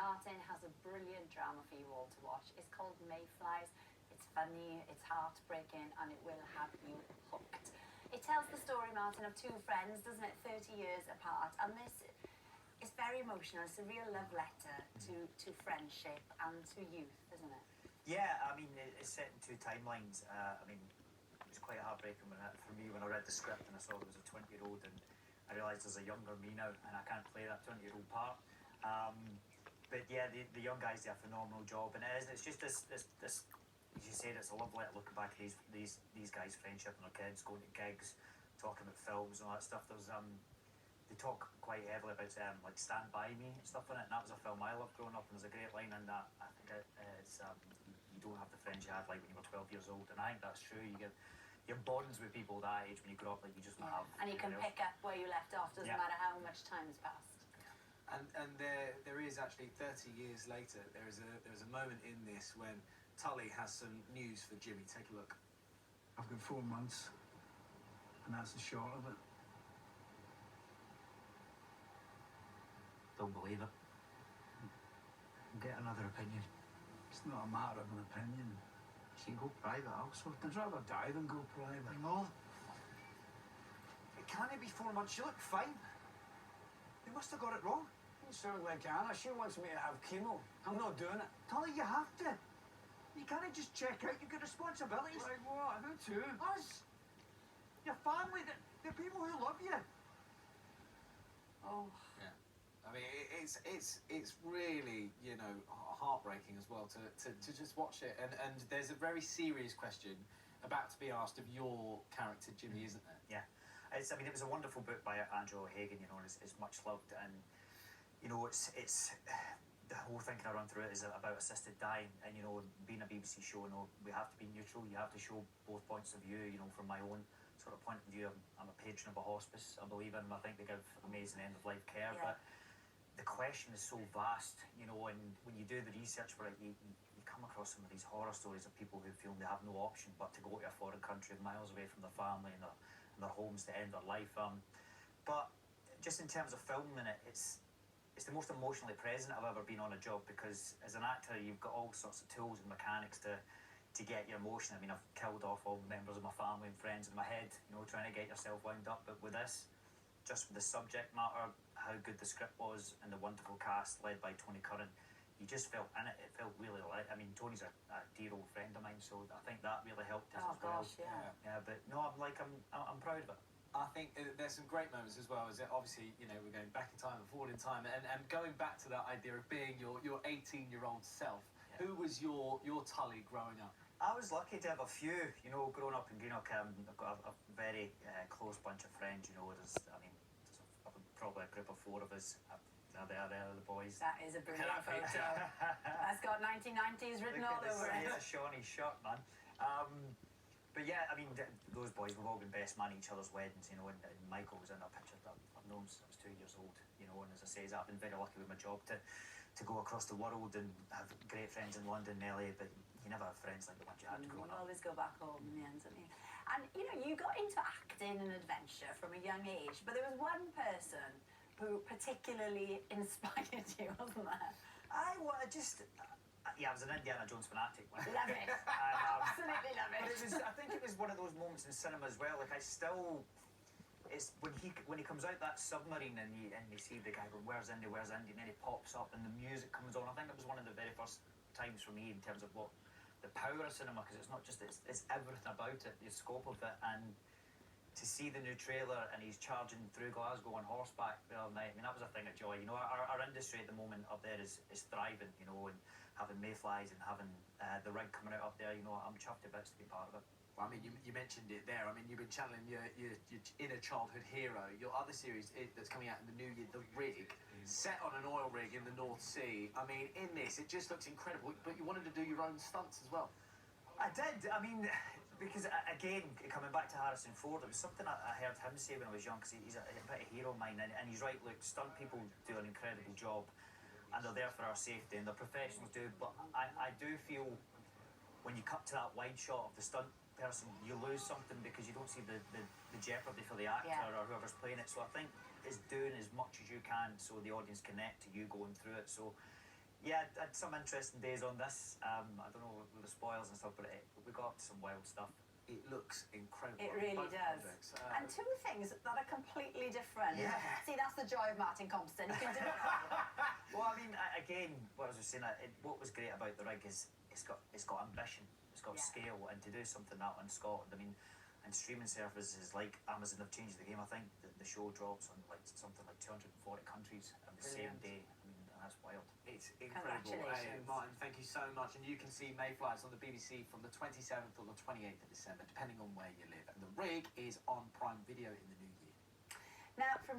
Martin has a brilliant drama for you all to watch. It's called Mayflies. It's funny, it's heartbreaking, and it will have you hooked. It tells the story, Martin, of two friends, doesn't it? 30 years apart. And this is very emotional. It's a real love letter to friendship and to youth, isn't it? Yeah, I mean, it's set in two timelines. I mean, it was quite heartbreaking for me when I read the script and I saw there was a 20-year-old, and I realised there's a younger me now, and I can't play that 20-year-old part. But yeah, the young guys do a phenomenal job, and it's just this, as you said, it's a love letter looking back at these guys' friendship and their kids, going to gigs, talking about films and all that stuff. There's they talk quite heavily about like Stand By Me and stuff in it, and that was a film I loved growing up, and there's a great line in that. I think it's you don't have the friends you had like when you were 12 years old, and I think that's true. You get your bonds with people that age when you grow up like you just don't have. And you can pick up where you left off, doesn't matter how much time has passed. And there is actually 30 years later, there's a moment in this when Tully has some news for Jimmy. Take a look. I've got 4 months, and that's the short of it. Don't believe it. Get another opinion. It's not a matter of an opinion. You can go private also. I'd rather die than go private. I know. It can't be 4 months. You look fine. They must have got it wrong. It sounds like Anna. She wants me to have chemo. I'm not doing it. Tully, you have to. You can't just check out. You've got responsibilities. Like what? Who to? Us. Your family. The people who love you. Oh. Yeah. I mean, it's really, you know, heartbreaking as well to just watch it. And there's a very serious question about to be asked of your character, Jimmy, isn't there? Yeah. I mean, it was a wonderful book by Andrew Hagen, you know, and it's much loved. And, you know, it's the whole thing kind of run through it is about assisted dying. And, you know, being a BBC show, you know, we have to be neutral. You have to show both points of view, you know, from my own sort of point of view. I'm a patron of a hospice. I believe in them. I think they give amazing end-of-life care. Yeah. But the question is so vast, you know, and when you do the research for it, you come across some of these horror stories of people who feel they have no option but to go to a foreign country miles away from their family and their homes to end their life. But just in terms of filming it, it's the most emotionally present I've ever been on a job, because as an actor you've got all sorts of tools and mechanics to get your emotion. I mean, I've killed off all members of my family and friends in my head, you know, trying to get yourself wound up. But with this, just with the subject matter, how good the script was, and the wonderful cast led by Tony Curran, you just felt in it. It felt really like, I mean, Tony's a dear old friend of mine, so I think that really helped us as well. Gosh, yeah. Yeah, but no, I'm proud of it. I think there's some great moments as well. Is that obviously, you know, we're going back in time and forward in time, and going back to that idea of being your 18-year-old self. Yeah. Who was your Tully growing up? I was lucky to have a few, you know, growing up in Greenock. I've got a very close bunch of friends, you know. There's probably a group of 4 of us. They're the boys. That is a brilliant photo. That's got 1990s written all over it. It's a Shawnee shirt, man. But yeah, I mean, those boys, we've all been best man at each other's weddings, you know, and Michael was in a picture that I've known since I was 2 years old, you know, and as I say, I've been very lucky with my job to go across the world and have great friends in London and LA, but you never have friends like the ones you had growing up. You always go back home in the end, don't you? And, you know, you got into acting and adventure from a young age, but there was one person who particularly inspired you, wasn't there? I was an Indiana Jones fanatic. Love it. Absolutely love it. But I think it was one of those moments in cinema as well. Like, it's when he comes out that submarine and you see the guy going, where's Indy, and then he pops up and the music comes on. I think it was one of the very first times for me in terms of what the power of cinema, because it's not just, it's everything about it, the scope of it. And to see the new trailer and he's charging through Glasgow on horseback the other night, I mean, that was a thing of joy. You know, our industry at the moment up there is thriving, you know, and having mayflies and having the rig coming out up there, you know, I'm chuffed to bits to be part of it. Well, I mean, you mentioned it there. I mean, you've been channeling your inner childhood hero. Your other series that's coming out in the new year, The Rig, set on an oil rig in the North Sea. I mean, in this, it just looks incredible, but you wanted to do your own stunts as well. I did. I mean, because, again, coming back to Harrison Ford, it was something I heard him say when I was young, because he's a bit of a hero of mine, and he's right, look, stunt people do an incredible job, and they're there for our safety, and the professionals do, but I do feel when you cut to that wide shot of the stunt person, you lose something because you don't see the jeopardy for the actor or whoever's playing it. So I think it's doing as much as you can so the audience connect to you going through it. So Yeah, I had some interesting days on this. I don't know with the spoils and stuff, but we got up to some wild stuff. It looks incredible. It really both does. projects. And two things that are completely different. Yeah. See, that's the joy of Martin Compston. You can do it. Well, I mean, again, what I was saying, what was great about the rig is it's got ambition, it's got scale, and to do something that in Scotland, I mean, and streaming services like Amazon have changed the game. I think the show drops on like something like 240 countries on the same day. I mean, that's wild. It's incredible. Congratulations. Martin, thank you so much. And you can see Mayflies on the BBC from the 27th or the 28th of December, depending on where you live. And the rig is on Prime Video in the new year. Now, from